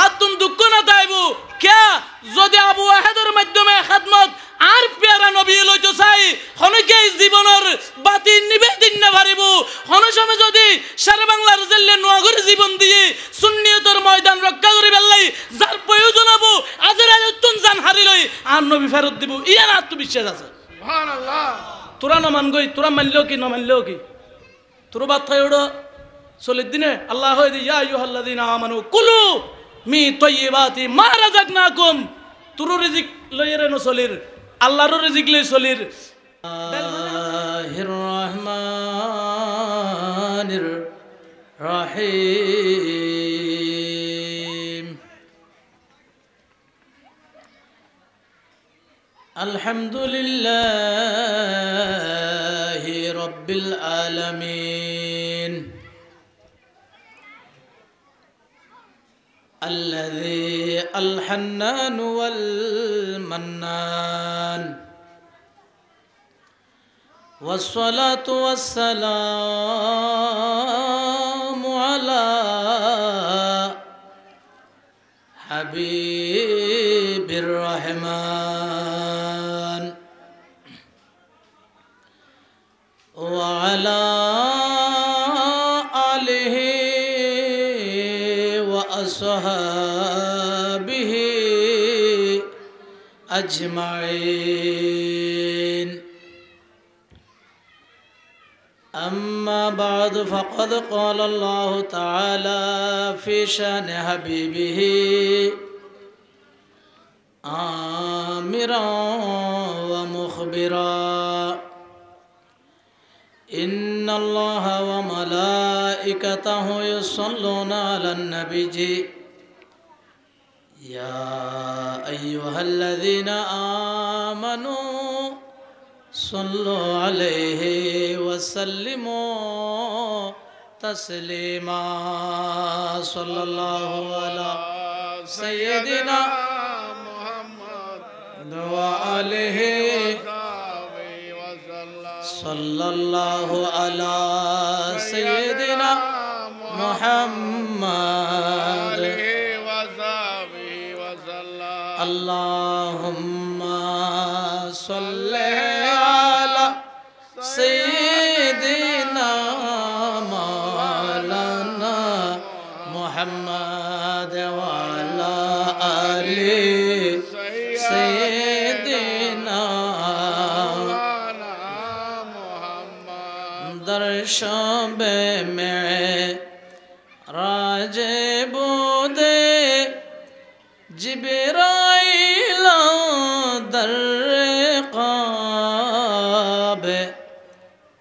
আতুন দুঃখ না তাইবু কে যদি আবু ওয়াহেদের মাধ্যমে খাদমত আর প্যারা নবী লইতো চাই হনকে জীবনের বাতি নিবেদিন না পারিব হন সময় যদি সারা বাংলার জেলে নোয়াগর জীবন দিয়ে সুন্নিয়তের ময়দান রক্ষা করি বেলাই যার প্রয়োজন হবো আজের আয়তন জান হারি লই আর নবী ফেরত দিব ইয়ার আত্মবিশ্বাস আছে সুবহানাল্লাহ তোরা না মান গই তোরা মানলেও কি না মানলেও কি তোর বাত হয় ওড়ো চলির দিনে আল্লাহ হয় ইয়া আইয়ুহাল্লাযীনা আমানু কুলু মি তাইয়্যিবাতি মা রাযাকনাকুম তোর রিজিক লইরে ন চলির আল্লাহর রিজিক লই চলির আল্লাহির রহমানির রহিম আলহামদুলিল্লাহি রাব্বিল আলামিন الذي الحنان والمنان والصلاة والسلام على حبيب الرحمن وعلى آله وأصحابه أجمعين أما بعد فقد قال الله تعالى في شأن حبيبه آمرا ومخبرا إن الله وملائكته يصلون على النبي يا أيها الذين آمنوا صلوا عليه وسلموا تسليما صلى الله على سيدنا محمد وآله صلى الله على سيدنا محمد اللهم صل على سيدنا مولانا محمد وعلى آل سيدنا درشب में राज बुदे जिब्राइल दर क़ाब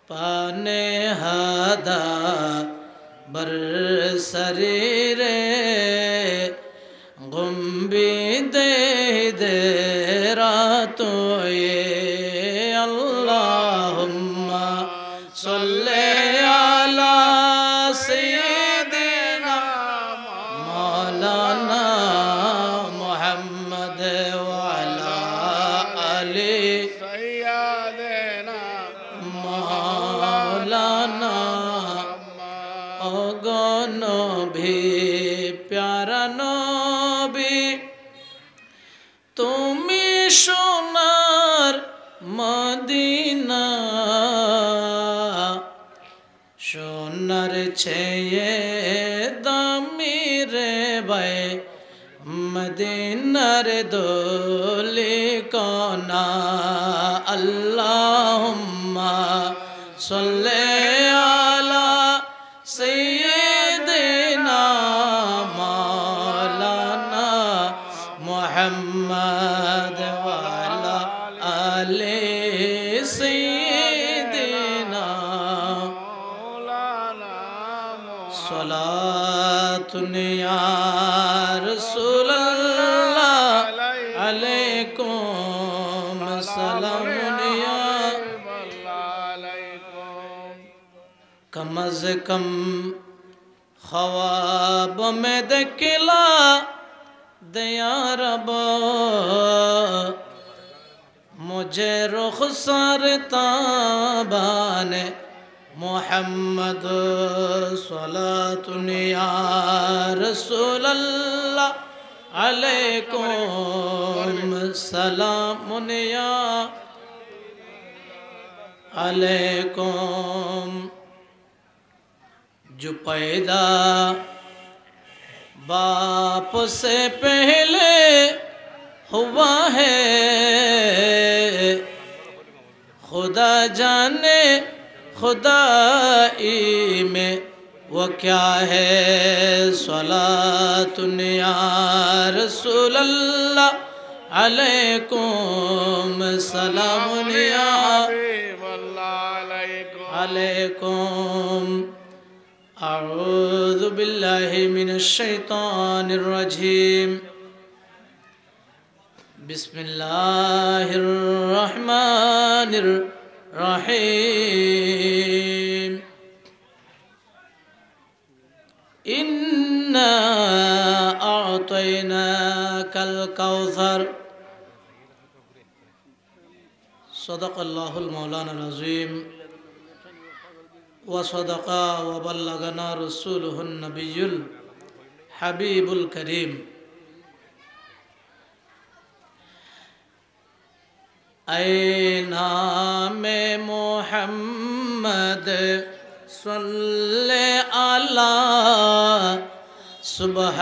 पाने हदा बर सरीरे गुम्बी दे दे रातो ये अल्लाहुम्मा सल्ले अला सय्यिदिना मौलाना मुहम्मद वाला आले सय्यिदिना मौलाना ओगनो भी प्यारा नबी तुमी सोनार मदीना सोनार छे दामी रे भाई मदीनार दोली कोना अल्लाहुम्मा सल्ले अला सय्यिदिना मौलाना मुहम्मद वाला आले सय्यिदिना सलातुन या रसूलल्लाह अलैकुम सलामुन या कम अज़ कम ख्वाब में दिखला दया रब मुझे रुखसार ताबाने मुहम्मद सलातुन या रसूलल्लाह अलैकुम सलामुन या अलैकुम। जो पैदा बाप से पहले हुआ है, खुदा जाने खुदाई में वो क्या है। सलातुन या रसूल अल्लाह अलैकुम सलामुन या अलैकुम। अऊज़ु बिल्लाहि मिनश शैतानिर रजीम। बिस्मिल्लाहिर रहमानिर रहीम। इन्ना अअतैनाकल कौसर। सदक़ल्लाहुल मौलाना अज़ीम व सदक़ा व बल्लगना रसूलुहुन नबियुल हबीबुल करीम। ऐ नामे मोहम्मद सल्ले अला सुबहानल्लाह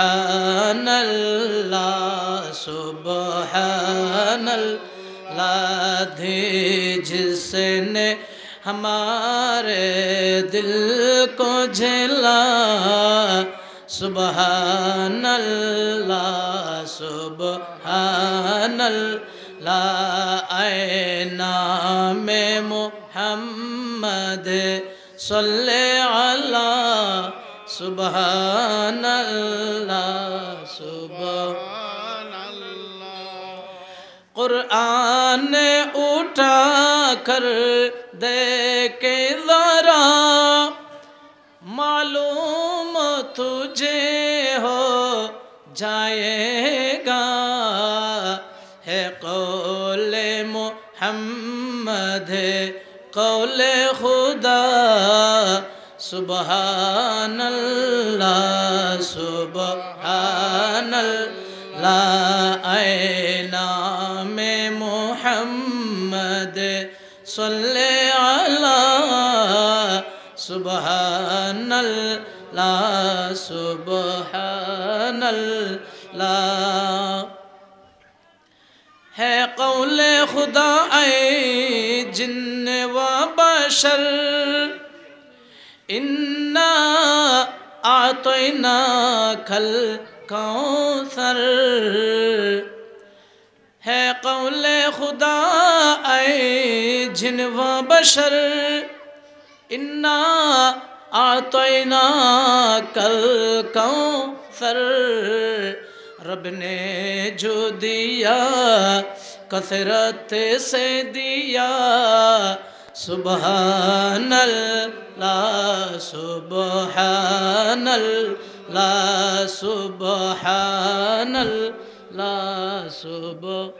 सुबहानल्लाह। दे जिसने हमारे दिल को झेला सुबहानल्लाह सुबहानल्लाह। ऐ नामे मोहम्मद सल्ले अला सुबहानल्लाह सुबहानल्लाह। कुरान उठा कर दे के ज़रा मालूम तुझे हो जाएगा है कौले मोहम्मद कौले खुदा सुबहानल्लाह सुबहानल्लाह। ऐ नामे मोहम्मद सल्ले अला सुबहानल्लाह सुबहानल्लाह। है कौले खुदा ऐ जिन्न व बशर इन्ना आतैनाकल कौसर। है कौले खुदा ऐ जिन्न व बशर इन्ना आतैनाकल कौसर। रब ने जो दिया कसरत से दिया सुबहानल्लाह सुबहानल्लाह सुबहानल्लाह सुबहानल्लाह।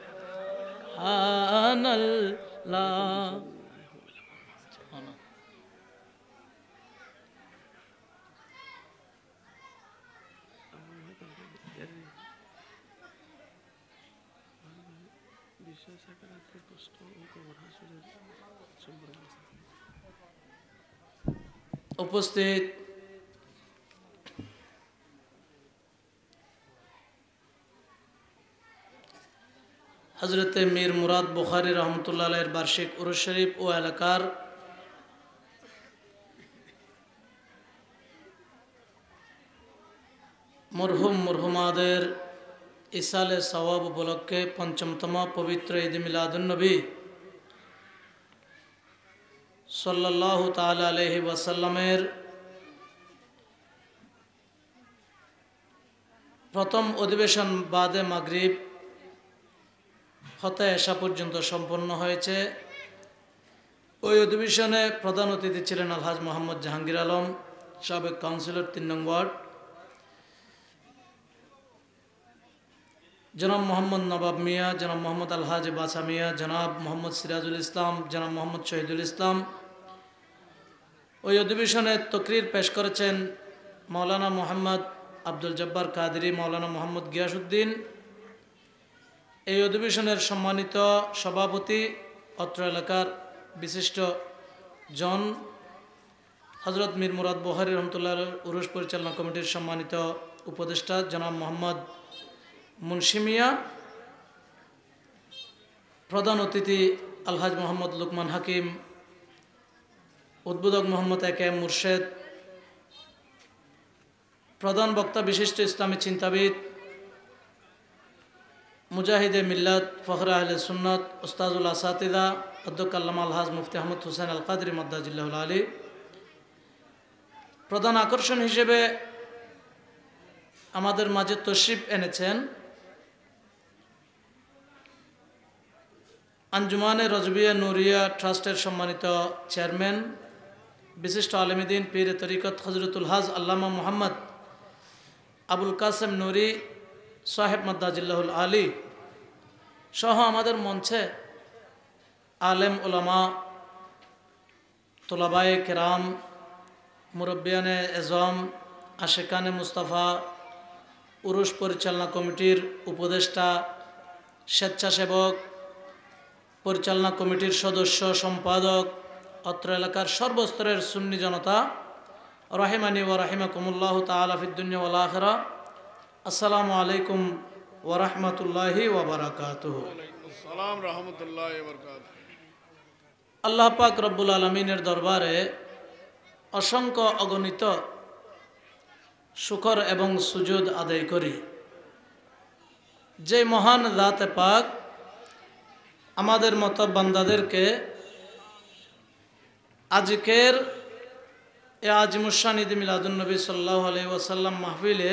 उपस्थित हजरत मीर मुराद बुखारी रहमतुल्लाह अलैह वार्षिक उरुस शरीफ ও এলাকার মরহুম মরহুমাদের ইসালে সওয়াব উপলক্ষে পঞ্চমতম পবিত্র ঈদ মিলাদুন নবী सल्लल्लाहु ताला अलैहि वसल्लमेर प्रथम अधिवेशन बादे मागरिब হতে এশা পর্যন্ত সম্পন্ন হয়েছে। ওই অধিবেশনে প্রধান অতিথি ছিলেন আলহাজ মোহাম্মদ জাহাঙ্গীর আলম, সাবেক কাউন্সিলর ৩ নং ওয়ার্ড, जनाब मोहम्मद नवाब मिया, जनाब मोहम्मद अलहाज बासा मिया, जनाब मोहम्मद सिराजुल इस्लाम, जनाब मोहम्मद शहीदुल इस्लाम। ওই অধিবেশনে তকরির পেশ করেছেন मौलाना मोहम्मद আব্দুল জব্বার কাদেরী, মাওলানা মোহাম্মদ গিয়াসউদ্দিন, এই অধিবেশনের সম্মানিত সভাপতি, অত্র এলাকার বিশিষ্ট জন হজরত মীর মুরাদ বুখারী রহমতুল্লাহ উরুস পরিচালনা কমিটির সম্মানিত উপদেষ্টা জনাব মোহাম্মদ মুন্সি মিয়া, প্রধান অতিথি আলহাজ মোহাম্মদ লুকমান হাকিম, উদ্বোধক মোহাম্মদ এ কে এম মুর্শেদ, প্রধান বক্তা বিশিষ্ট ইসলামী চিন্তাবিদ মুজাহিদে মিল্লাত ফখরে আহলে সুন্নত উস্তাজুল আসাতিদা অধ্যক্ষ আল্লামা আলহাজ মুফতি আহমদ হুসেন আল কাদরি মদ্দাজিল্লাহুল আলী, প্রধান আকর্ষণ হিসেবে আমাদের মাঝে তশরিফ এনেছেন আঞ্জুমানে রজবিয়া নুরিয়া ট্রাস্টের সম্মানিত চেয়ারম্যান, বিশিষ্ট আলেমদ্দিন পীর তরিকত হজরতুল হাজ আল্লামা মুহাম্মদ আবুল কাসেম নুরি সাহেব মদ্দাজিল্লাহুল আলী সহ আমাদের মঞ্চে আলেম ওলামা, তোলাবায়ে কেরাম, মুরব্বিয়ানে এজম, আশেকানে মুস্তাফা, উরুস পরিচালনা কমিটির উপদেষ্টা, স্বেচ্ছাসেবক, পরিচালনা কমিটির সদস্য, সম্পাদক, অত্র এলাকার সর্বস্তরের সুন্নি জনতা, রাহিমানি ওয়া রাহিমাকুমুল্লাহ তাআলা ফিদ দুনিয়া ওয়াল আখিরা, আসসালামু আলাইকুম ওয়া রাহমাতুল্লাহি ওয়া বারাকাতুহু। আসসালাম রাহমাতুল্লাহি ওয়া বারাকাতুহু। আল্লাহ পাক রব্বুল আলামিনের দরবারে অসংখ্য অগণিত শুকর এবং সুজুদ আদায় করি যে মহান জাতে পাক আমাদের মতো বান্দাদেরকে আজকের এ আজিমুশান ঈদ মিলাদুন্নবী সাল্লাল্লাহু আলাইহি ওয়াসাল্লাম মাহফিলে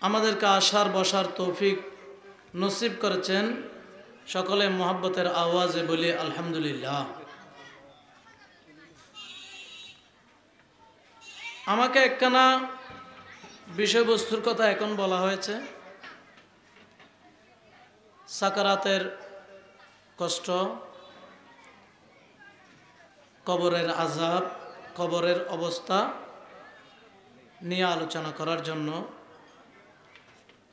আমাদেরকে আসার বসার তৌফিক নসিব করেছেন। সকলে মোহাব্বতের আওয়াজে বলি আলহামদুলিল্লাহ। আমাকে একখানা বিষয়বস্তুর কথা এখন বলা হয়েছে, সাকারাতের কষ্ট, কবরের আযাব, কবরের অবস্থা নিয়ে আলোচনা করার জন্য।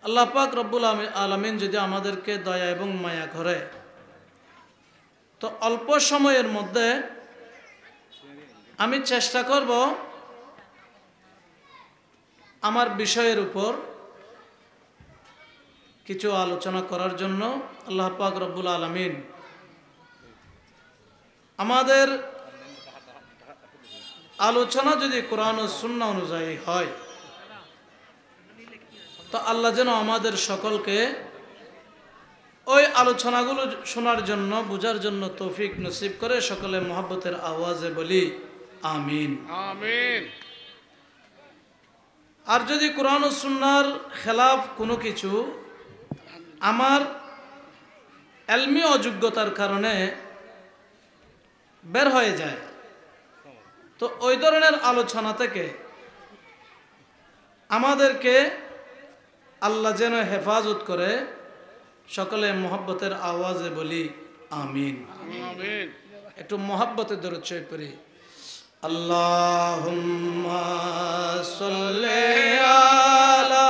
আল্লাহ পাক রব্বুল আলামিন যদি আমাদেরকে দয়া এবং মায়া করে তো অল্প সময়ের মধ্যে আমি চেষ্টা করব আমার বিষয়ের উপর কিছু আলোচনা করার জন্য। আল্লাহ পাক রব্বুল আলামিন আমাদের আলোচনা যদি কোরআন ও সুন্নাহ অনুযায়ী হয় তো আল্লাহ যেন আমাদের সকলকে ওই আলোচনাগুলো শোনার জন্য, বোঝার জন্য তৌফিক নসিব করে। সকলে মোহাব্বতের আওয়াজে বলি আমিন আমিন। আর যদি কোরআন ও সুন্নাহর খেলাফ কোনো কিছু আমার এলমি অযোগ্যতার কারণে বের হয়ে যায় তো ওই ধরনের আলোচনা থেকে আমাদেরকে আল্লাহ যেন হেফাজত করে। সকলে মোহাব্বতের আওয়াজে বলি আমিন আমিন। একটু মোহাব্বতের দরুদ শরীফ পড়ি। আল্লাহুম্মা সাল্লি আলা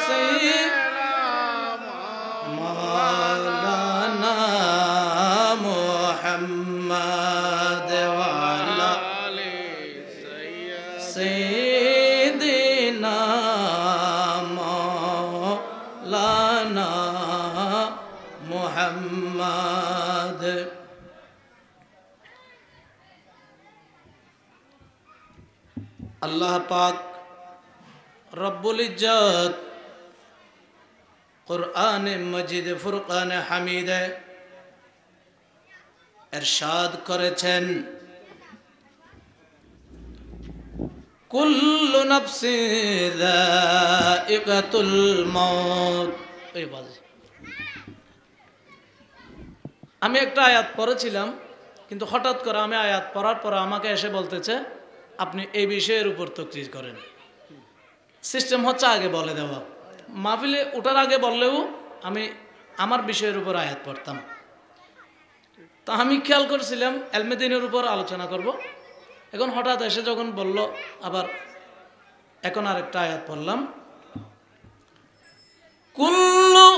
সাইয়্যিদিনা মাওলানা মুহাম্মাদ ওয়া আলা আলি সাইয়্যিদিনা মাওলানা মুহাম্মাদ। আল্লাহ পাক রব্বুল ইজ্জত কুরআনে মজিদ ফুরকানে হামিদে ইরশাদ করেছেন, কুল্লু নাফসিন যায়িকাতুল মাউত। আমি একটা আয়াত পড়েছিলাম, কিন্তু হঠাৎ করে আমি আয়াত পড়ার পর আমাকে এসে বলতেছে আপনি এই বিষয়ের উপর তকরির করেন। সিস্টেম হচ্ছে আগে বলে দেওয়া, মাহফিলে ওঠার আগে বললেও আমি আমার বিষয়ের উপর আয়াত পড়তাম। তা আমি খেয়াল করছিলাম এলমে দ্বীনের উপর আলোচনা করব। এখন হঠাৎ এসে যখন বলল আবার এখন আরেকটা আয়াত পড়লাম, কুল্লু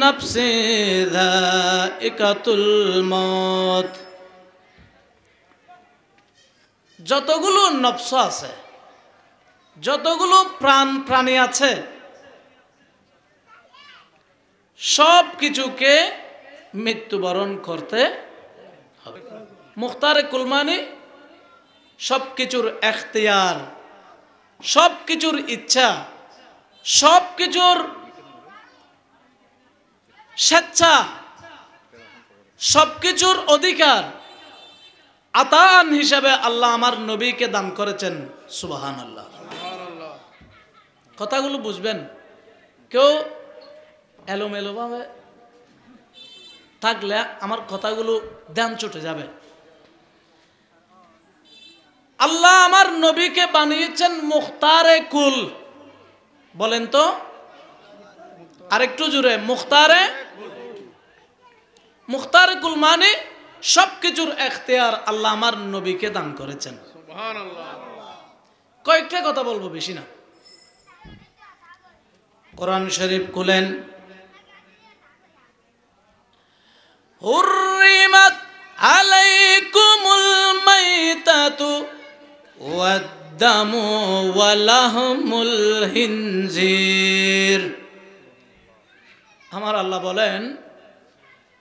নাফসি যায়িকাতুল মউত। যতগুলো নফস আছে, যতগুলো প্রাণী আছে, সব কিছুকে মৃত্যুবরণ করতে হবে। মুখতারে কুলমানি সব কিছুর এখতিয়ার, সব কিছুর ইচ্ছা, সব কিছুর স্বেচ্ছা, সব কিছুর অধিকার আতান হিসাবে আল্লাহ আমার নবীকে দান করেছেন। সুবহানাল্লাহ। কথাগুলো বুঝবেন, কেউ এলোমেলো ভাবে থাকলে আমার কথাগুলো ধ্যান ছুটে যাবে। আল্লাহ আমার নবীকে বানিয়েছেন মুখতারে কুল। বলেন তো আরেকটু জোরে, মুখতারে কুল মানে সবকিছুর এখতিয়ার আল্লাহ আমার নবীকে দান করেছেন। সুবহানাল্লাহ। কয়েকটা কথা বলবো, বেশি না। কোরআন শরীফ খুলেন, হুররিমাত আলাইকুমুল মাইতাতু ওয়াদ-দামু ওয়া লাহমুল হিনজির। আমার আল্লাহ বলেন,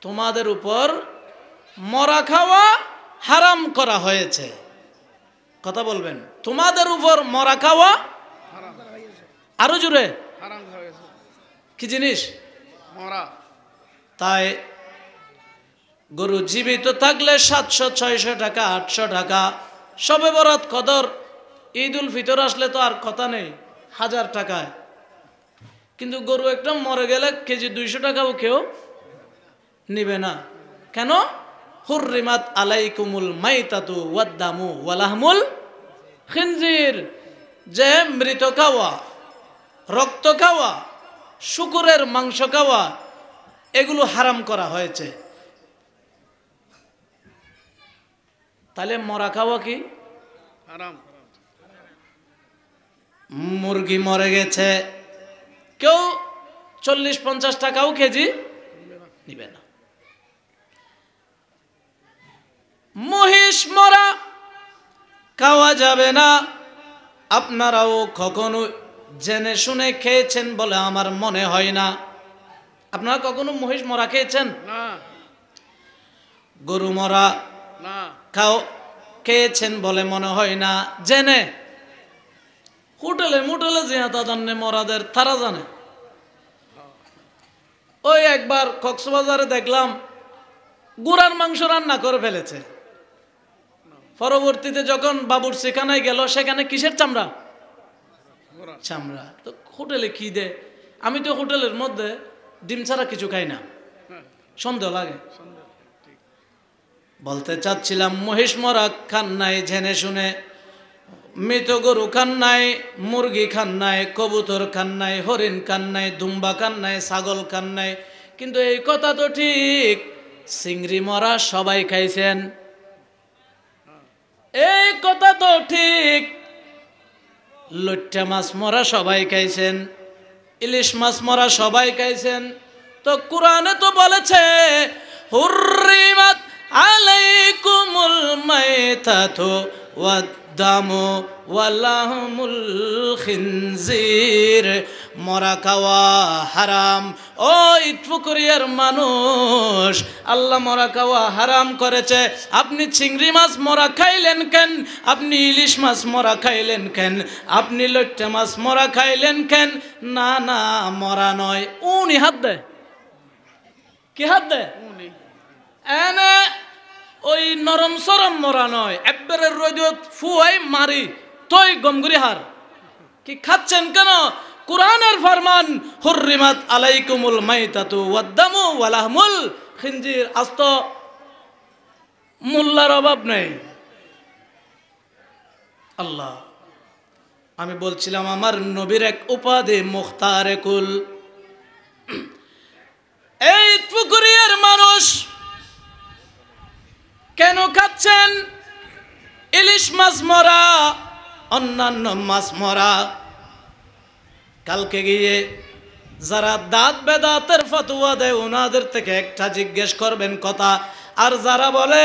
তোমাদের উপর মরা খাওয়া হারাম করা হয়েছে। কথা বলবেন, তোমাদের উপর মরা খাওয়া, আরো জোরে, হারাম হয়ে গেছে। কি জিনিস? মরা। তাই গরু জীবিত থাকলে 700, 600 টাকা, 800 টাকা। শবে বরাত, কদর, ঈদ উল ফিতর আসলে তো আর কথা নেই, 1000 টাকায়। কিন্তু গরু একটা মরে গেলে কেজি 200 টাকাও কেউ নিবে না। কেন? হুররিমাত আলাইকুমুল মাইতাতু ওয়াদ-দামু ওয়া লাহমুল খিনজির। যে মৃত খাওয়া, রক্ত খাওয়া, শুকুরের মাংস খাওয়া, এগুলো হারাম করা হয়েছে। তাহলে মরা খাওয়া কি হারাম। মুরগি মরে গেছে, কেউ 40-50 টাকাও কেজি নিবে না। মহিষ মরা খাওয়া যাবে না। আপনারাও কখনো জেনে শুনে খেয়েছেন বলে আমার মনে হয় না। আপনারা কখনো মহিষ মরা খেয়েছেন? না গরু মরা না। খেয়েছেন বলে মনে হয় না। জেনে হোটেলে মুটেলে যে জানে মরাদের, তারা জানে। ওই একবার কক্সবাজারে দেখলাম গুড়ার মাংস রান্না করে ফেলেছে। পরবর্তীতে যখন বাবুর সেখানে গেল, সেখানে কিসের চামড়া? চামড়া। তো হোটেলে কি দে? আমি তো হোটেলের মধ্যে ডিম ছাড়া কিছু খাই না, সন্দেহ লাগে। বলতে চাচ্ছিলাম, মহিষ মরা খান নাই জেনে শুনে, মৃত গরু খান নাই, মুরগি খান নাই, কবুতর খান নাই, হরিণ খান নাই, দুম্বা খান নাই, ছাগল খান নাই। কিন্তু এই কথা তো ঠিক, চিংড়ি মরা সবাই খাইছেন। এই কথা তো ঠিক, লইট্টা মাছ মরা সবাই খাইছেন, ইলিশ মাছ মরা সবাই খাইছেন। তো কোরআনে তো বলেছে, হুররিমাত আলাইকুমুল মাইতাতু ওয়াদ-দামু ওয়া লাহমুল খিনজির। মরা খাওয়া হারাম। ও ইটফুকুরিয়ার মানুষ, আল্লাহ মরা খাওয়া হারাম করেছে। আপনি চিংড়ি মাছ মরা খাইলেন কেন? আপনি ইলিশ মাছ মরা খাইলেন কেন? আপনি লইট্টা মাছ মরা খাইলেন কেন? না না, মরা নয়। উনি হাত দেয়। কি হাত দেয়? এনে ওই নরম সরম মরা নয়, একবারে রোদত ফুয়াই মারি তোই গমগুরি হার। কি খাচ্ছেন কেন? কুরআনের ফরমান, হুররিমাত আলাইকুমুল মাইতাতু ওয়াদ-দামু ওয়া লাহমুল খিনজির। আস্ত মোল্লার অভাব নেই। আল্লাহ, আমি বলছিলাম আমার নবীর এক উপাধি মুখতারে কুল। এই পুকুরিয়ার মানুষ কেন খাচ্ছেন ইলিশ মাছ মরা? অন্যান্য মাছ মরা। কালকে গিয়ে যারা দাঁত বেদাতের ফতোয়া দেয় ওনাদের থেকে একটা জিজ্ঞেস করবেন কথা, আর যারা বলে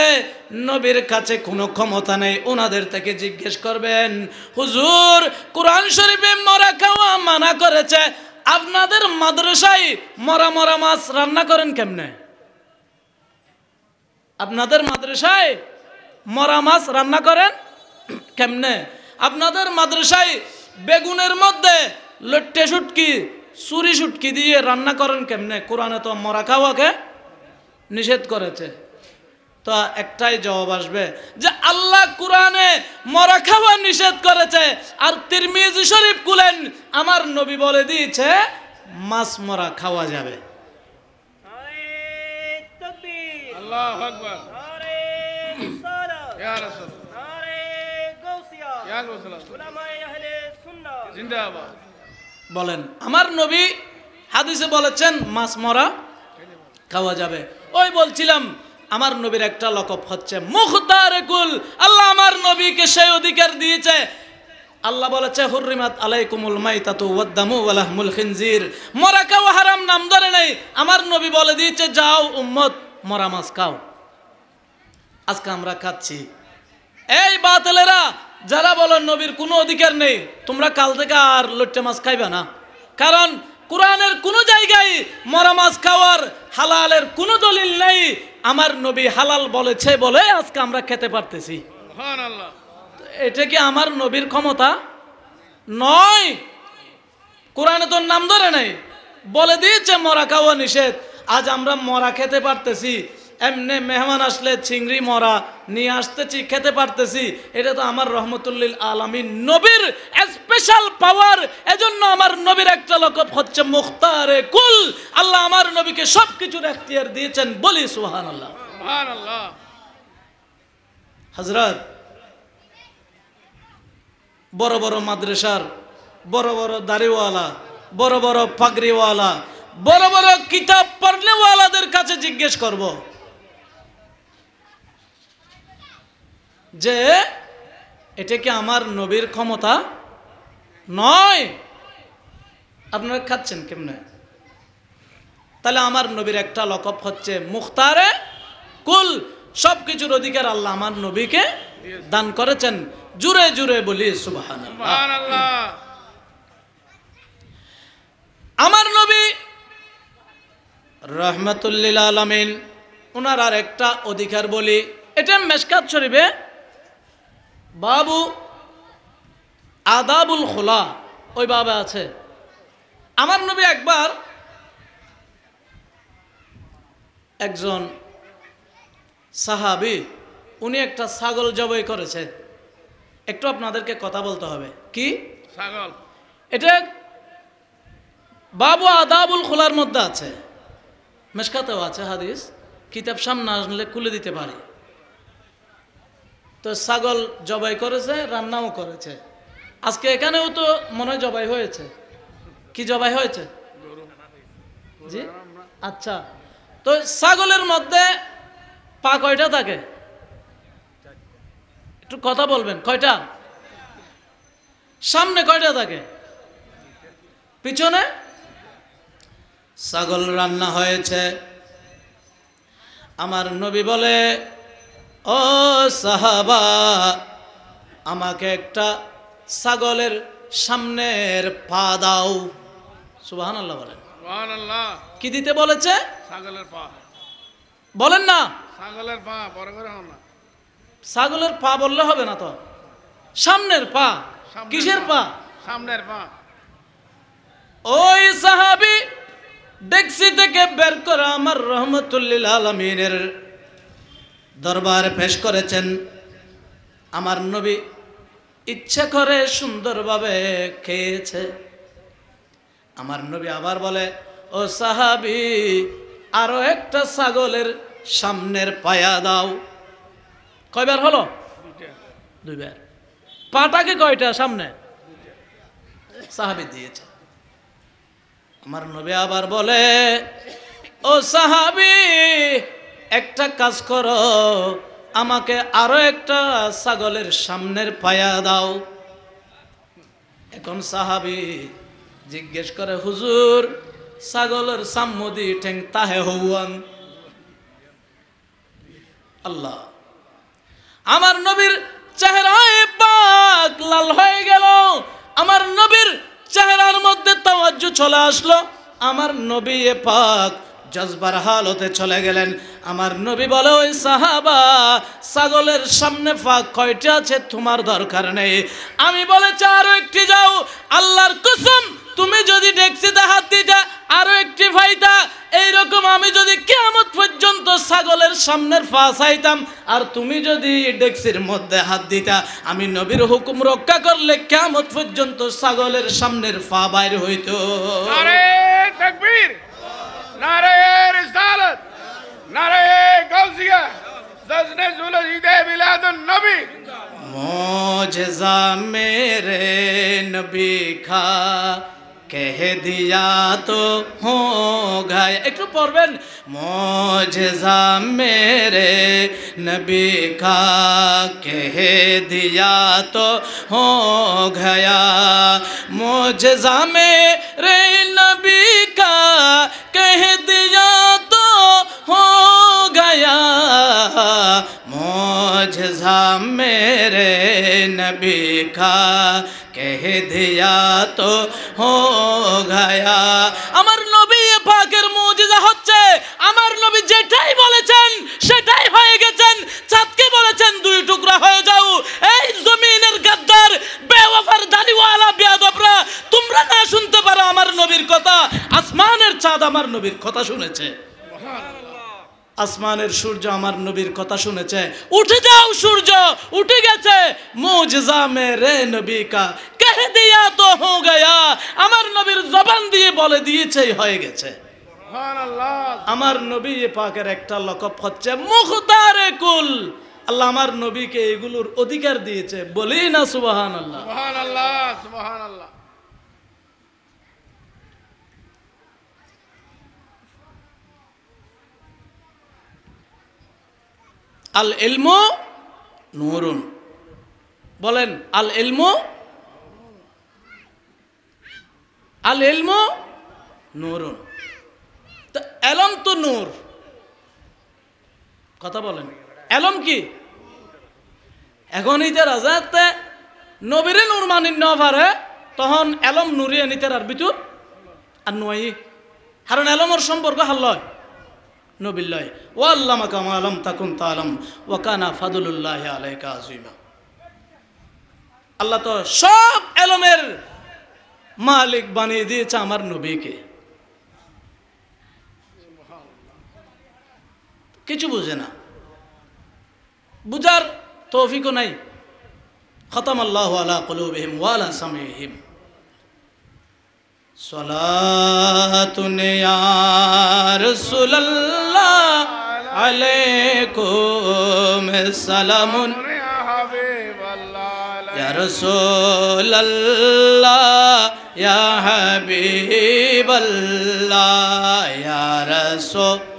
নবীর কাছে কোনো ক্ষমতা নেই ওনাদের থেকে জিজ্ঞেস করবেন, হুজুর কোরআন শরীফে মরা খাওয়া মানা করেছে, আপনাদের মাদ্রাসায় মরা মরা মাছ রান্না করেন কেমনে? আপনাদের মাদ্রাসায় মরা মাছ রান্না করেন কেমনে? আপনাদের মাদ্রাসায় বেগুনের মধ্যে লট্টে শুটকি চুরি শুটকি দিয়ে রান্না করেন কেমনে? কোরআনে তো মরা খাওয়াকে নিষেধ করেছে। তো একটাই জবাব আসবে যে আল্লাহ কোরআনে মরা খাওয়া নিষেধ করেছে, আর তিরমিজি শরীফ খুলেন আমার নবী বলে দিয়েছে মাছ মরা খাওয়া যাবে। আল্লাহু আকবার। ইয়া রাসূল, ইয়া রাসূল, জিন্দাবাদ। বলেন আমার নবী হাদিসে বলেছেন মাছ মরা খাওয়া যাবে। ওই বলছিলাম আমার নবীর একটা লকব হচ্ছে মুখতারে কুল। আল্লাহ আমার নবীকে সেই অধিকার দিয়েছে। আল্লাহ বলেছে হুররিমাত আলাইকুমুল মাইতাতু ওয়াদ-দামু ওয়া লাহমুল খিনজির, মরা খাওয়া হারাম নাম ধরে নেই। আমার নবী বলে দিয়েছে যাও উম্মত মরা মাছ খাও। আজকে আমরা খাচ্ছি। এই বাতিলেরা যারা বলো নবীর কোনো অধিকার নেই, তোমরা কাল থেকে আর লট্টে মাছ খাইবে না, কারণ কোরআনের কোনো জায়গায় মরা মাছ খাওয়ার হালালের কোনো দলিল নেই। আমার নবী হালাল বলেছে বলে আজকে আমরা খেতে পারতেছি। সুবহানাল্লাহ। এটা কি আমার নবীর ক্ষমতা নয়? কোরআনে তো নাম ধরে নাই, বলে দিয়েছে মরা খাওয়া নিষেধ। আজ আমরা মরা খেতে পারতেছি, এমনি মেহমান আসলে চিংড়ি মরা নিয়ে আসতেছি খেতে পারতেছি। এটা তো আমার রহমতুল্লিল আলামিন নবীর স্পেশাল পাওয়ার। এজন্য আমার নবীর একটা লকব হচ্ছে মুখতারে কুল। আল্লাহ আমার নবীকে সবকিছুর এখতিয়ার দিয়েছেন, বলি সুবহানাল্লাহ। সুবহানাল্লাহ। হযরত বড় বড় মাদ্রাসার বড় বড় দাড়িওয়ালা, বড় বড় পাগড়িওয়ালা, বড় বড় কিতাব পড়নেওয়ালাদের কাছে জিজ্ঞেস করব যে এটা কি আমার নবীর ক্ষমতা নয়? আপনারা খাচ্ছেন কেমনে? তাহলে আমার নবীর একটা লকব হচ্ছে মুখতারে কুল। সবকিছুর অধিকার আল্লাহ আমার নবীকে দান করেছেন। জুড়ে জুড়ে বলি সুবহানাল্লাহ। সুবহানাল্লাহ। আমার নবী রহমাতুল্লিল আলামিন ওনার আর একটা অধিকার বলি, এটা মেশকাত শরীফে বাবু আদাবুল খোলা ওই বাবা আছে। আমার নবী একবার একজন সাহাবী উনি একটা ছাগল জবাই করেছে। একটু আপনাদেরকে কথা বলতে হবে। কি ছাগল? এটা বাবু আদাবুল খোলার মধ্যে আছে, মেশকাতেও আছে হাদিস। কিতাব সামনে আসলে খুলে দিতে পারি। তো ছাগল জবাই করেছে, রান্নাও করেছে। আজকে এখানেও তো মনে হয় জবাই হয়েছে। কি জবাই হয়েছে? জি আচ্ছা। তো ছাগলের মধ্যে পা কয়টা থাকে? একটু কথা বলবেন। কয়টা? সামনে কয়টা থাকে? পিছনে? ছাগল রান্না হয়েছে। আমার নবী বলে ও সাহাবা আমাকে একটা ছাগলের সামনের পা দাও। সুবহানাল্লাহ বলেন। সুবহানাল্লাহ। কি দিতে বলেছে? ছাগলের পা। বলেন না। ছাগলের পা বড় করে হন না। ছাগলের পা বললে হবে না তো, সামনের পা। কিসের পা? সামনের পা। ওই সাহাবী ডেক্সি থেকে বের করে আমার রহমতুল্লিল আলামিনের দরবারে পেশ করেছেন। আমার নবী ইচ্ছা করে সুন্দরভাবে খেয়েছে। আমার নবী আবার বলে ও সাহাবী আরো একটা ছাগলের সামনের পায়া দাও। কয়বার হলো? দুইবার। পাটাকে কয়টা সামনে? সাহাবী দিয়েছে। আমার নবী আবার বলে ও সাহাবী একটা কাজ করো, আমাকে আরো একটা ছাগলের সামনের পায়া দাও। এখন সাহাবী জিজ্ঞেস করে, হুজুর ছাগলের সাম্মদি ঠেং তাহে হওয়ান। আল্লাহ, আমার নবীর চেহারায় পাক লাল হয়ে গেল, আমার নবীর চেহারার মধ্যে তাওয়াজ্জু চলে আসলো, আমার নবী পাক জজবার হালতে চলে গেলেন। আমার নবী বলে, ওই সাহাবা, ছাগলের সামনে ফাঁক কয়টা আছে তোমার দরকার নেই, আমি বলেছি আরো একটি যাও। আল্লাহর কসম, তুমি যদি ডেক্সিতে হাত দিতা আরো একটি ফাইতা, এইরকম আমি যদি কিয়ামত পর্যন্ত ছাগলের সামনের ফা চাইতাম, আর তুমি যদি ডেক্সির মধ্যে হাত দিতা, আমি নবীর হুকুম রক্ষা করলে কিয়ামত পর্যন্ত ছাগলের সামনের ফা বাইর হইতো। নারে তাকবীর, নারে রিসালাত, নারে গাউসিয়া, জজনে জুলুল ঈদে মিলাদুন নবী। मोजेज़ा मेरे नबी का कह दिया तो होगा। একটু পড়বেন, मोजेज़ा मेरे नबी का कह दिया तो हो गया, मोजेज़ा मेरे नबी का कह दिया तो हो गया, मोजेज़ा मेरे नबी का कह दिया तो हो गया। আমার নবী পাকের মুজিজা হচ্ছে, আমার নবী যেটাই বলেছেন সেটাই হয়ে গেছেন। চাঁদকে বলেছেন দুই টুকরা হয়ে যাও। এই জমিনের গাদ্দার বেওয়াফার দাড়িওয়ালা বেয়াদবরা, তোমরা না শুনতে পারো আমার নবীর কথা? আসমানের চাঁদ আমার নবীর কথা শুনেছে, আসমানের সূর্য আমার নবীর কথা শুনেছে। উঠে যাও সূর্য, উঠে গেছে। মুজিজা মেরে নবী কা কহ দিয়া তো হো গয়া, আমার নবীর জবান দিয়ে বলে দিয়েছে হয়ে গেছে। সুবহানাল্লাহ। আমার নবী পাকের একটা লকব হচ্ছে মুখতারে কুল। আল্লাহ আমার নবীকে এগুলোর অধিকার দিয়েছে, বলি না সুবহানাল্লাহ। সুবহানাল্লাহ, সুবহানাল্লাহ। আল ইলমু নূরুন, বলেন আল ইলমু, আল ইলমু নূরুন। তো এলম তো নূর, কথা বলেন, এলম কি? এখন ইতে রাজাতে নবীরে নূর মানি ন পারে, তখন এলম নূরিয়ে নিতে আর ভিতর আর নয়, কারণ এলমর সম্পর্ক হাল্লয় নবিল্লাহ। ও আল্লামাকা মা লাম তাকুন তাআলাম ওয়া কানা ফাদলুল্লাহি আলাইকা আযীমা। আল্লাহ তো সব এলমের মালিক বানিয়ে দিয়েছে আমার নবীকে। কিছু বুঝে না, বুঝার তৌফিকও নাই। খতামাল্লাহু আলা কুলুবিহিম ওয়া আলা সামিহিম। সালাতুন ইয়া রাসূলুল্লাহ আলাইকুম সালামুন ইয়া হাবিবাল্লাহ, ইয়া রাসূলুল্লাহ ইয়া হাবিবাল্লাহ, ইয়া রাসূলুল্লাহ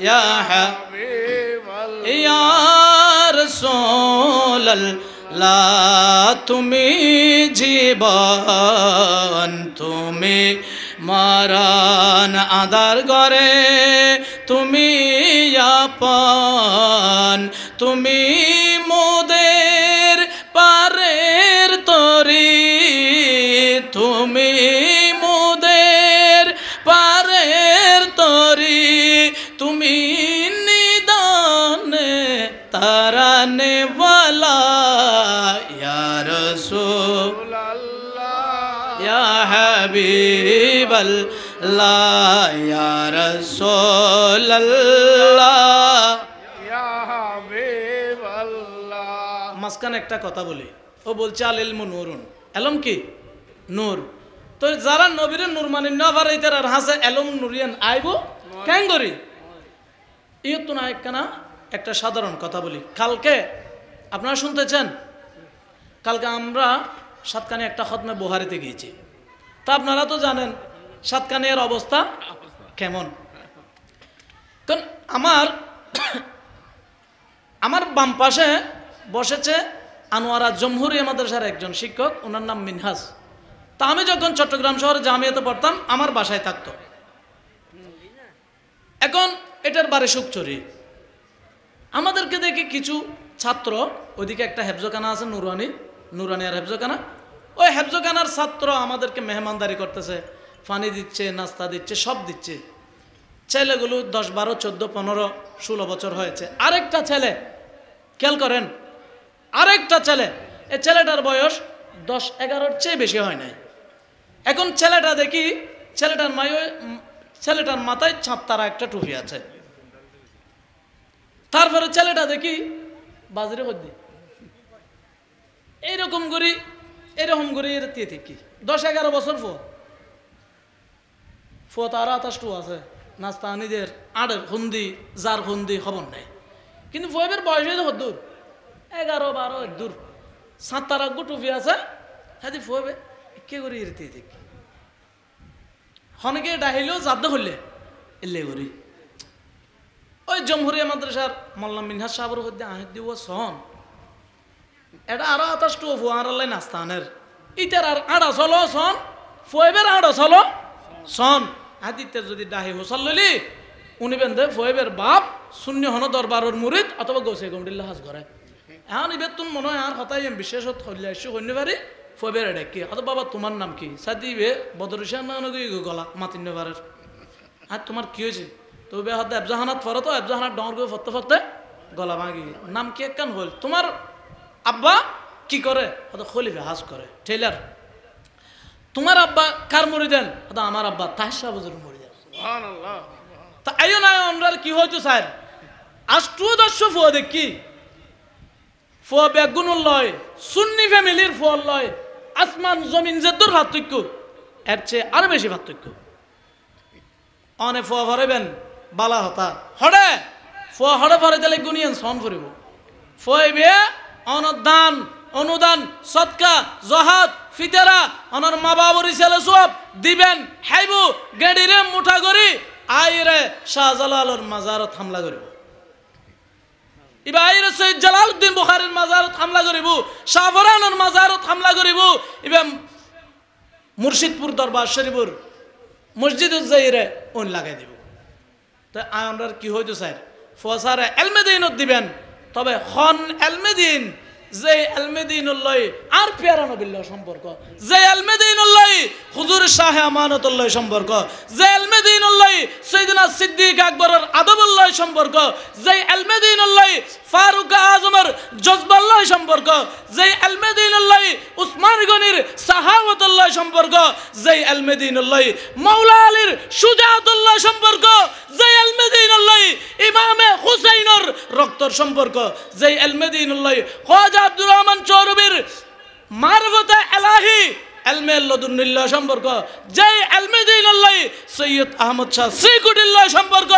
ইয়া হাবিবাল্লাহ, ইয়া রাসূলুল্লাহ, তুমি জীবন, তুমি মারান আদার করে, তুমি আপন, তুমি মোদের পারের তরি, তুমি মোদের পারের তরি, তুমি নিদানে তারানে ওয়ালা, ইয়া রাসূলুল্লাহ ইয়া হাবিবাল্লাহ, ইয়া রাসূলুল্লাহ ইয়া হাবিবাল্লাহ। মাঝখানে একটা কথা বলি, ও বলছে আল ইলমু নূরুন, এলম কি? নূর। তো যারা নবীরে নূর মানি না পারে তার আর হাসে এলম নুরিয়ান আইবো কেন করি? ইয়ে তো না একখানা একটা সাধারণ কথা বলি। কালকে আপনারা শুনতেছেন, কালকে আমরা সাতকানি একটা খতমে বুহারিতে গিয়েছি। তা আপনারা তো জানেন সাতকানির অবস্থা কেমন। কারণ আমার বাম পাশে বসেছে আনোয়ারা জমহুরিয়া মাদ্রাসার একজন শিক্ষক, ওনার নাম মিনহাজ। তা আমি যখন চট্টগ্রাম শহরে জামিয়াতে পড়তাম আমার বাসায় থাকতো। এখন এটার বারে সুকচুরি। আমাদেরকে দেখে কিছু ছাত্র, ওইদিকে একটা হেফজখানা আছে নুরানি আর হেফজখানা, ওই হেফজখানার ছাত্র আমাদেরকে মেহমানদারি করতেছে, পানি দিচ্ছে, নাস্তা দিচ্ছে, সব দিচ্ছে। ছেলেগুলো 10, 12, 14, 15, 16 বছর হয়েছে। আরেকটা ছেলে, খেয়াল করেন, আরেকটা ছেলে, এই ছেলেটার বয়স 10, 11-র চেয়ে বেশি হয় নাই। এখন ছেলেটা দেখি, ছেলেটার মাথায় ছাত্তারা একটা টুপি আছে। তারপরে ছেলেটা দেখি বাজারে করদি এরকম করি এর কি 10-11 বছর ফো তারা 28 আছে, নাস্তা নিজের আড়ের খুন্দি যার খুন্দি খবর নাই। কিন্তু ফোয়েবের বয়স হয়ে দেখো দূর 11-12 দূর, ছাত্তারা টুপি আছে। হ্যাঁ ফোয়েবে কে করি এর কি হনকে ডাহিলেও জাদ্দ হইলে এলে করি। ওই জমহুরিয়া মাদ্রাসার মোল্লা মিনহাজ সাহেবের মধ্যে আহ দিব সন এটা আরো 28 ফুয়ারাল্লাই নাস্তানের ইটার আর আড়া চলো সন ফোয়েবের আড়া চলো সন আদিত্যের যদি ডাহি হোসাল লইলি উনি বেঁধে ফোয়েবের বাপ শূন্য হন দরবারের মুরিদ অথবা গোসে গমডিল্লা হাজ করে। এখন ইবে তুমি মনে হয় আর হতাই বিশেষত হইলে এসে হইতে পারি ফোয়েবের এটা কি অত বাবা তোমার নাম কি সাদিবে বদরুশাহ না গলা মাতিনবারের। আর তোমার কি হয়েছে? তবে হয়তো এবজাহানাত ফর তো এবজাহানাত ডর করে ফরতে ফরতে গলা ভাঙি। নাম কি একখান হল? তোমার আব্বা কি করে? হয়তো খলিফে হাজ করে টেইলার। তোমার আব্বা কার মরি দেন? হয়তো আমার আব্বা তাহসা বুজুর মরি দেন। তা আইও না আমরা কি হয়তো স্যার আষ্টু দর্শ ফুয়া দেখি ফুয়া বেগুন লয় সুন্নি ফ্যামিলির ফুয়া লয় আসমান জমিন যে দূর পার্থক্য এর চেয়ে আরো বেশি পার্থক্য। অনে ফুয়া ভরেবেন বালা হতা হড়ে ফুয়া হড়ে ভরে দিলে গুনিয়েন সন ফুরিব ফুয়াইবে অনদান অনুদান সৎকা জহাদ ফিতেরা অনর মা বাবরি ছেলে সব দিবেন হাইবু গেডিরে মুঠা করি আইরে শাহজালালর মাজারত হামলা করিব। ইবা আইরে সৈয়দ জালালউদ্দিন বুখারীর মাজারত হামলা করিব, শাহফরানের মাজারত হামলা করিব, ইবা মুর্শিদপুর দরবার শরীফের মসজিদুল জাইরে ওন লাগাই দিব। তো আয়নর কি হইতো স্যার ফসারে এলমেদিনত দিবেন, তবে খন এলমেদিন যে এলমেদিনুল্লাহ আর পেয়ারা নবিল্লাহ সম্পর্ক, যে এলমেদিনুল্লাহ হুজুর শাহে আমানতুল্লাহ সম্পর্ক, যে এলমেদিনুল্লাহ সাইয়েদনা সিদ্দিক আকবরের আদবুল্লাহ সম্পর্ক, যে এলমেদিনুল্লাহ ফারুক আজমের জজবাল্লাহ সম্পর্ক, যে এলমেদিনুল্লাহ উসমান গনির সাহাওয়াতুল্লাহ সম্পর্ক, যে এলমেদিনুল্লাহ মাওলা আলীর সুজাতুল্লাহ সম্পর্ক, যে এলমেদিনুল্লাহ ইমামে হুসাইনের রক্তর সম্পর্ক, যে এলমেদিনুল্লাহ খাজা আব্দুর রহমান চৌরবির মারফতে এলাহি এলমে লদুন্নিল্লাহ সম্পর্ক, যে এলমেদিনুল্লাহ সৈয়দ আহমদ শাহ সিকুটিল্লাহ সম্পর্ক,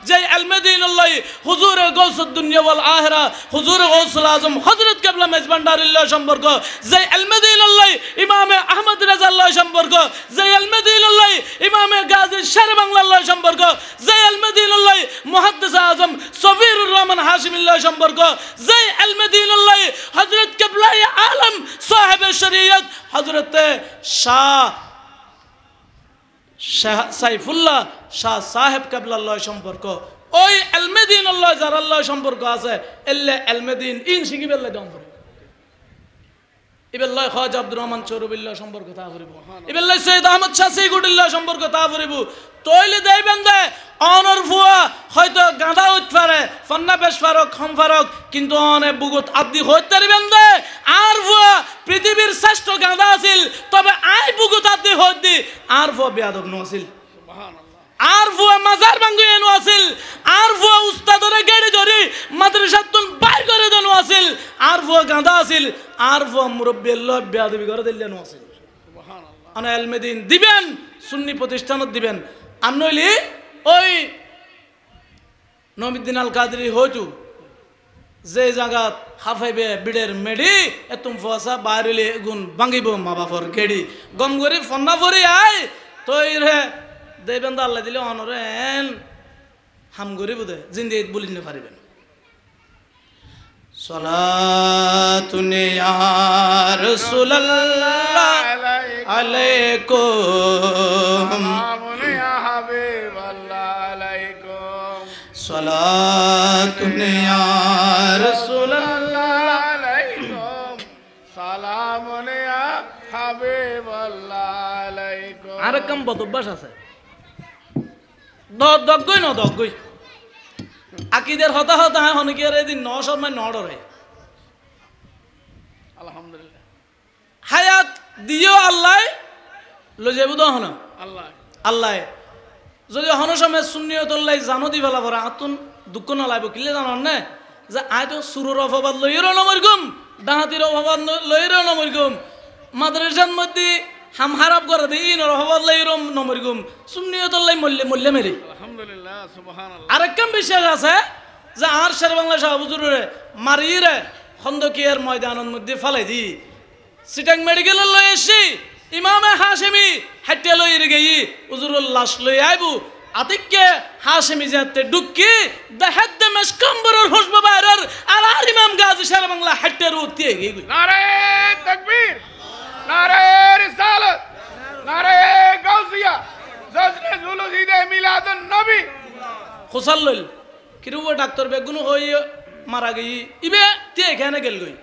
যে এলমেদিনুল্লাহ হুজুর গৌসুদ দুনিয়া ওয়াল আখিরা হুজুর গৌসুল আজম হযরত কিবলা মেজবান্ডারিল্লাহ সম্পর্ক, যে এলমেদিনুল্লাহ ইমামে আহমদ রাজাল্লাহ সম্পর্ক, যে এলমেদিনুল্লাহ ইমামে গাজী শের বাংলাল্লাহ সম্পর্ক, যে এলমেদিনুল্লাহ মুহাদ্দিস আজম সফিরুর রহমান হাশিমিল্লাহ সম্পর্ক, যে এলমেদিনুল্লাহ হযরত কিবলা আলম সাহেব শরীয়ত হযরত শাহ সাইফুল্লাহ শাহ সাহেব কেবলাল্লাহ সম্পর্ক, ওই এলমেদিনুল্লাহ জারাল্লাহ সম্পর্ক আছে এল্লে এলমেদিন ইন শিকিবেল্লাহ দম করে ইবেল্লাহ খাজা আব্দুর রহমান চৌরবিল্লাহ সম্পর্ক তা করিব, ইবেল্লাহ সৈয়দ আহমদ শাহ সিকুটিল্লাহ সম্পর্ক তা করিব। তইলে দেইবেন দে অনর ফুয়া হয়তো গাঁদা উঠ পারে ফন্না বেশ ফারক খম ফারক, কিন্তু অনে বুগুত আদি হইতে পারিবেন দে আর ফুয়া পৃথিবীর শ্রেষ্ঠ গাঁদা আছিল, তবে আই বুগুত আদি হইতি আর ফুয়া বেয়াদব নছিল, আর ফুয়া মাজার ভাঙ্গুয়ে নো আছিল, আর ফুয়া উস্তাদরে গেড়ি ধরি মাদ্রাসাতুল বাইর করে দেনো আছিল, আর ফুয়া গাঁদা আছিল, আর ফুয়া মুরব্বি আল্লাহ বেয়াদবি করে দিলেন আছিল। সুবহানাল্লাহ আনা এলমেদিন দিবেন সুন্নি প্রতিষ্ঠানত দিবেন, আর নইলে ওই নবীদ্দিন আল কাদরি হইতু যে জায়গাত হাফাইবে বিড়ের মেডি এতুম ফসা বাইরেলে গুণ ভাঙিব মা বাপর গেড়ি গম গরি ফন্না ফরি আয় তৈ রে দেবেন তো আল্লাহ দিলে অনরে এন হাম গরি বুধে জিন্দি বলি না পারিবেন। সালাতুন ইয়া রাসূলুল্লাহ আলাইকুম সালামুন ইয়া হাবিবাল্লাহ আলাইকুম সালাতুন ইয়া রাসূলুল্লাহ আলাইকুম সালামুন ইয়া হাবিবাল্লাহ আলাইকুম আর কম বদভ্যাস আছে দগই ন দগই আকিদের হতা হতা হনকি আর এদিন 9 সময় 9 ডরে আলহামদুলিল্লাহ হায়াত দিও আল্লাহ লো যাবো দহন আল্লাহ আল্লাহ যদি হন সময় সুন্নিয়তুল্লাহ জানো দি ফেলা পরে আতুন দুঃখ না লাগবো কিলে জানো না যে আয় তো সুরুর অভাবাদ লইরও নমরগুম ডাহাতির অভাবাদ লইরও নমরগুম মাদ্রাসার মধ্যে হাম হারাপ করে দিই ইনর অভাবাদ লইরও নমরগুম সুন্নিয়তুল্লাহ মল্লে মল্লে মেরে আলহামদুলিল্লাহ সুবহানাল্লাহ আরেকম বিশ্বাস আছে যে আর শের বাংলা শাহ হুজুরে মারিরে খন্দকিয়ার ময়দানের মধ্যে ফালাই দি সিটাং মেডিকেল লই এসি ইমামে হাশেমি হাইটে লই গেই হুজুরুল লাশ লই আইবু আতিককে হাশেমি যাতে ডুক্কি দেহাত দেমেশ কম্বরের হুসব বাইরের আর ইমাম গাজী শের বাংলা হাইটে রুতি গই নারে তাকবীর নারে রিসালাত নারে গাউসিয়া জজনে জুলুসিদে মিলাদুন নবী খুসাল লইল কিরুবা ডাক্তার বেগুন হই মারা গই ইবে তে এখানে গেল গই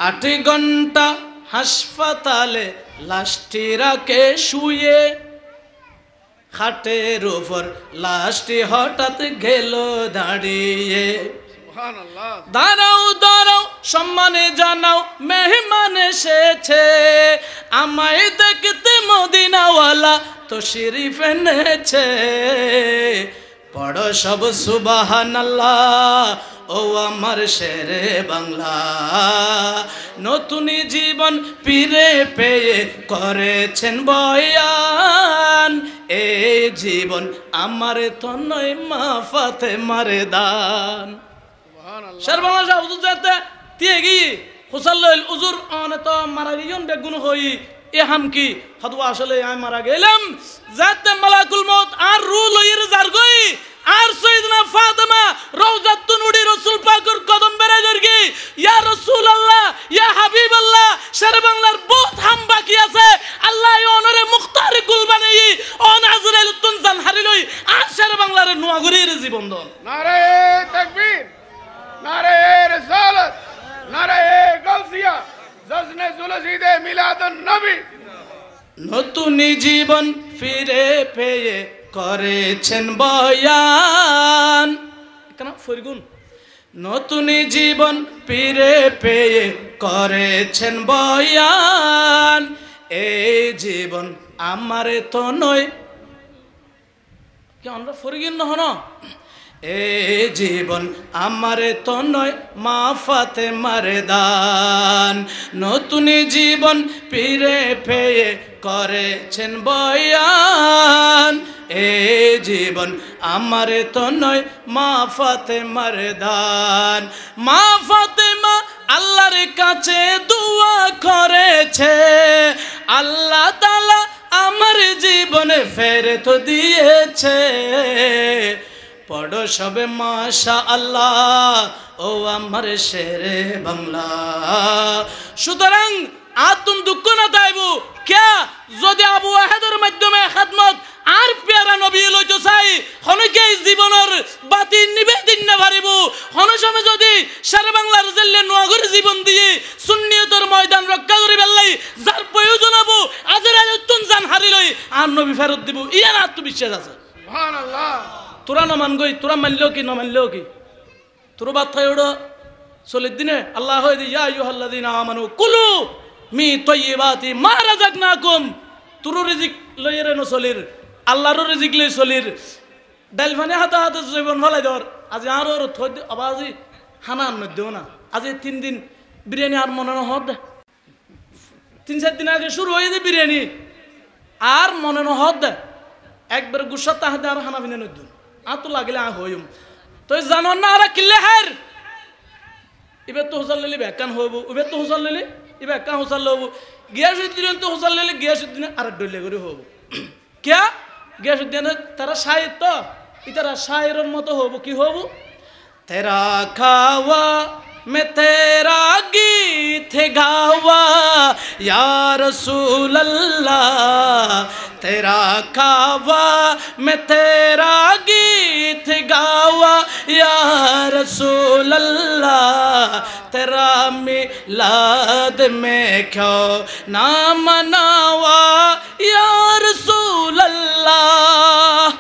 8 ঘন্টা হাসপাতালে লাশটি রাখে শুয়ে খাটের উপর লাশটি হঠাৎ গেল দাঁড়িয়ে সুবহানাল্লাহ দাঁড়াও দাঁড়াও সম্মানে জানাও মেহমান এসেছে আমায় দেখতে মদিনাওয়ালা তো শরীফ এনেছে পড়ো সব সুবহানাল্লাহ ও আমার শেরে বাংলা নতুন জীবন ফিরে পেয়ে করেছেন বয়ান এই জীবন আমার তো নয় মা ফাতেমার দান সুবহানাল্লাহ শের বাংলা শাহ হুজুর যাতে দিয়ে গিয়ে হুসাল্লাল উজুর অনে তো মারা গিয়েন বেগুন হই এ হাম কি হদওয়া আসলে আমি মারা গেলাম যাতে মালাকুল মউত আর রূহ লইর জার গই আর সাইয়েদনা ফাতেমা রওজাতুন নুরি রাসূল পাকের কদম বেড়ে গরগি ইয়া রাসূলুল্লাহ ইয়া হাবিবাল্লাহ শের বাংলার বহুত হাম বাকি আছে আল্লাহ অনরে মুখতার গুল বানাই অন আজরাইল তুন জান হারি লই আর শের বাংলার নোয়াগুরির জীবন দন নারে তাকবীর নারে রিসালাত নারে গাউসিয়া জজনে জুলুসিদে মিলাদুন নবী নতুন জীবন ফিরে পেয়ে করেছেন বয়ান কেন ফরিগুন নতুন জীবন ফিরে পেয়ে করেছেন বয়ান এই জীবন আমারে তো নয় কি আমরা ফরিগুন নহন এই জীবন আমারে তো নয় মা ফাতেমার দান নতুন জীবন ফিরে পেয়ে করেছেন বয়ান এই জীবন আমারে তো নয় মা ফাতেমার দান মা ফাতেমা আল্লাহর কাছে দোয়া করেছে আল্লাহ তাআলা আমার জীবনে ফেরত দিয়েছে পড়ো সবে মাশা আল্লাহ ও আমার শেরে বাংলা সুতরাং আতুন দুঃখ না তাইবু কে যদি আবু ওয়াহেদের মাধ্যমে খেদমত আর পেয়ারা নবী লইতো চাই হনকে জীবনের বাতি নিবেদিন না পারিব হন সময় যদি শের বাংলার জেলে নোয়াগর জীবন দিয়ে সুন্নিয়তের ময়দান রক্ষা করি বেল্লাই যার প্রয়োজন হবো আজরাইল তুন জান হারি লই আর নবী ফেরত দিব ইয়ার আত্মবিশ্বাস আছে সুবহানাল্লাহ তোরা ন মান গই তোরা মানলেও কি ন মানলেও কি তোর বাদ থাই ওড়ো চলির দিনে আল্লাহ হয় ইয়া আইয়ুহাল্লাযীনা আমানু কুলু মি তাইয়্যিবাতি মা রাযাকনাকুম তোর রিজিক লইরে ন চলির আল্লাহর রিজিক লই চলির ডাইল ফানে হাতে হাতে জীবন ফলাই দর আজি আর ওর থই আবাজি হানা আন দেও না আজি 3 দিন বিরিয়ানি আর মনে ন হদ 3-4 দিন আগে শুরু হয়ে যায় বিরিয়ানি আর মনে ন হদ একবার গুসা তাহাদে আর হানা বিনে নদুন আতো লাগিলে আ হইম তুই জানো না আর কিল্লে হার ইবে তো হুসাল লিলি বেকান হইব ইবে তো হুসাল লিলি ইবে একা হুসাল লব গিয়াসুদ্দিন তো হুসাল লিলি গিয়াসুদ্দিন আর ডলে করে হইব কিয়া গিয়াসুদ্দিন তারা শায়ের তো ইতারা শায়েরের মতো হইব কি হইব তেরা খাওয়া मैं तेरा गीत गावा या रसूल अल्लाह तेरा कावा मैं तेरा गीत गावा या रसूल अल्लाह तेरा मिलाद में क्यों ना मनावा या रसूल अल्लाह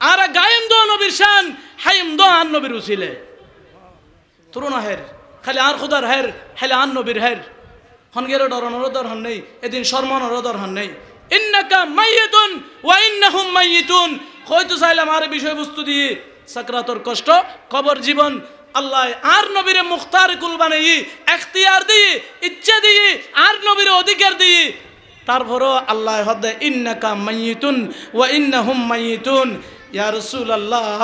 आरा गायम दो नबीर शान हायम दो आन नबीर उसिले तुरुना हेर खाली आर खुदार हेर खाली आन नबीर हेर हनगेर डरनर दरहन नहीं एदिन शर्मानर दरहन नहीं इन्नका माय्यितुन वा इन्नहुम माय्यितुन কইতে চাইলাম আর বিষয়বস্তু দিয়ে সাকরাতর কষ্ট কবর জীবন আল্লাহ আর নবীরে মুখতার কুল বানাই ইখতিয়ার দিয়ে ইচ্ছা দিয়ে আর নবীরে অধিকার দিয়ে তারপরও আল্লাহ হদে ইন্নাকা মাইয়িতুন ওয়া ইন্নাহুম মাইয়িতুন ইয়া রাসূলুল্লাহ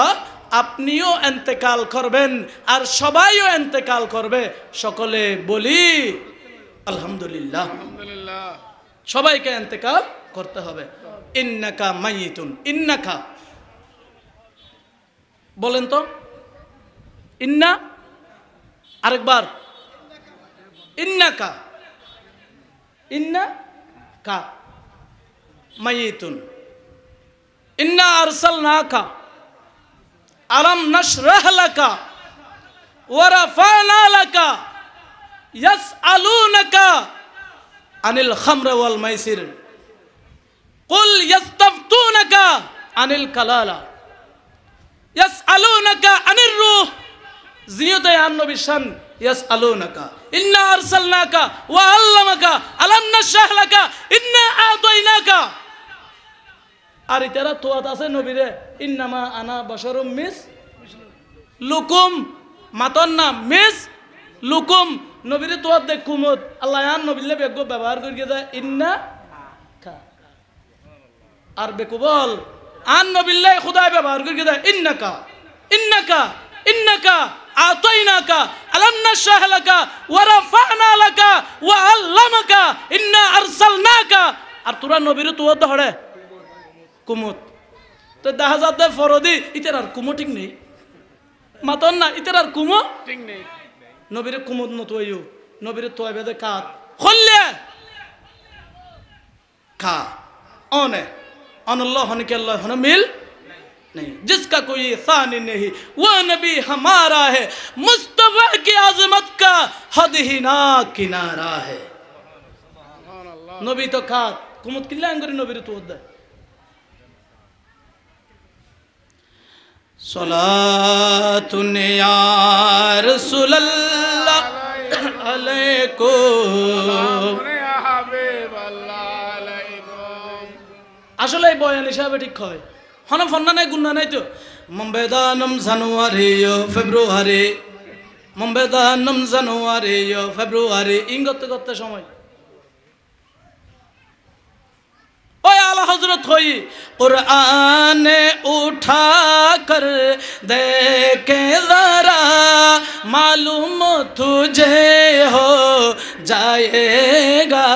আপনিও ইন্তেকাল করবেন আর সবাইও ইন্তেকাল করবে সকলে বলি আলহামদুলিল্লাহ আলহামদুলিল্লাহ সবাইকে ইন্তেকাল করতে হবে ইন্নাকা মাইয়িতুন ইন্নাকা বলেন তো ইন্না আরেকবার ইন্নাকা ইন্না কা মাইয়িতুন ইন্না আরসালনাকা আলাম নাশরাহ লাকা ওয়া রাফা'না লাকা ইয়াসআলুনাকা আনিল খামর ওয়াল মাইসির কুল ইস্তাফতুনাকা আনিল কালালা ইয়াসআলুনাকা আনির রূহ জিয়তে আন নবী শান ইয়াসআলুনাকা ইন্না আরসালনাকা ওয়া আল্লামাকা আলাম নাশরাহ লাকা ইন্না আতাইনাকা আর ইতারা তোয়াত আছে নবীরে ইন্নামা আনা বাশারুম মিস লুকুম মাতন না মিস লুকুম নবীরে তোয়াত দেখ কুমত আল্লাহ আন নবিল্লে বেগ ব্যবহার করিয়ে দেয় ইন্না কা আর বেকুবল আন নবিল্লে খুদায় ব্যবহার করিয়ে দেয় ইন্নাকা ইন্নাকা ইন্নাকা আতাইনাকা আলাম নাশরাহ লাকা ওয়া রাফা'না লাকা ওয়া আল্লামাকা ইন্না আরসালনাকা আর তোরা নবীরে তোয়াত ধরে কুমত তো দেখা যাতে ফরদি ইতার আর কুমো ঠিক নেই মাতন না ইতার আর কুমো ঠিক নেই নবীরে কুমত নতুয়াইও নবীরে তোয়াইবে দে কাত খল্লে খা অনে अनल्लाह होने के अल्लाह होने मिल नहीं जिसका कोई सानी नहीं वो नबी हमारा है मुस्तफा की आजमत का हद ही ना किनारा है नबी तो खात कुमत किल्ला अंगरी नबी तो होता सलातुन या रसूलल्लाह अलैकुम या হাবিবাল্লাহ আলাইকুম আসলে এই বয়ান হিসাবে ঠিক হয় হন ফন্না নাই গুন্না নাই তো মম্বেদানম জানুয়ারি ফেব্রুয়ারি মম্বেদানম জানুয়ারি ফেব্রুয়ারি ইংগত করতে সময় ओए आला हजरत होई कुरान उठा कर देखे जरा मालूम तुझे हो जाएगा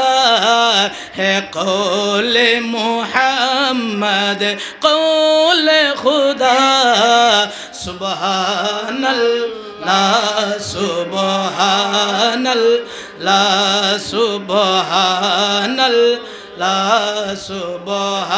है कौल मुहम्मद कौल खुदा सुबहानल्लाह सुबहानल्लाह सुबहानल्लाह ला सुबहानल्लाह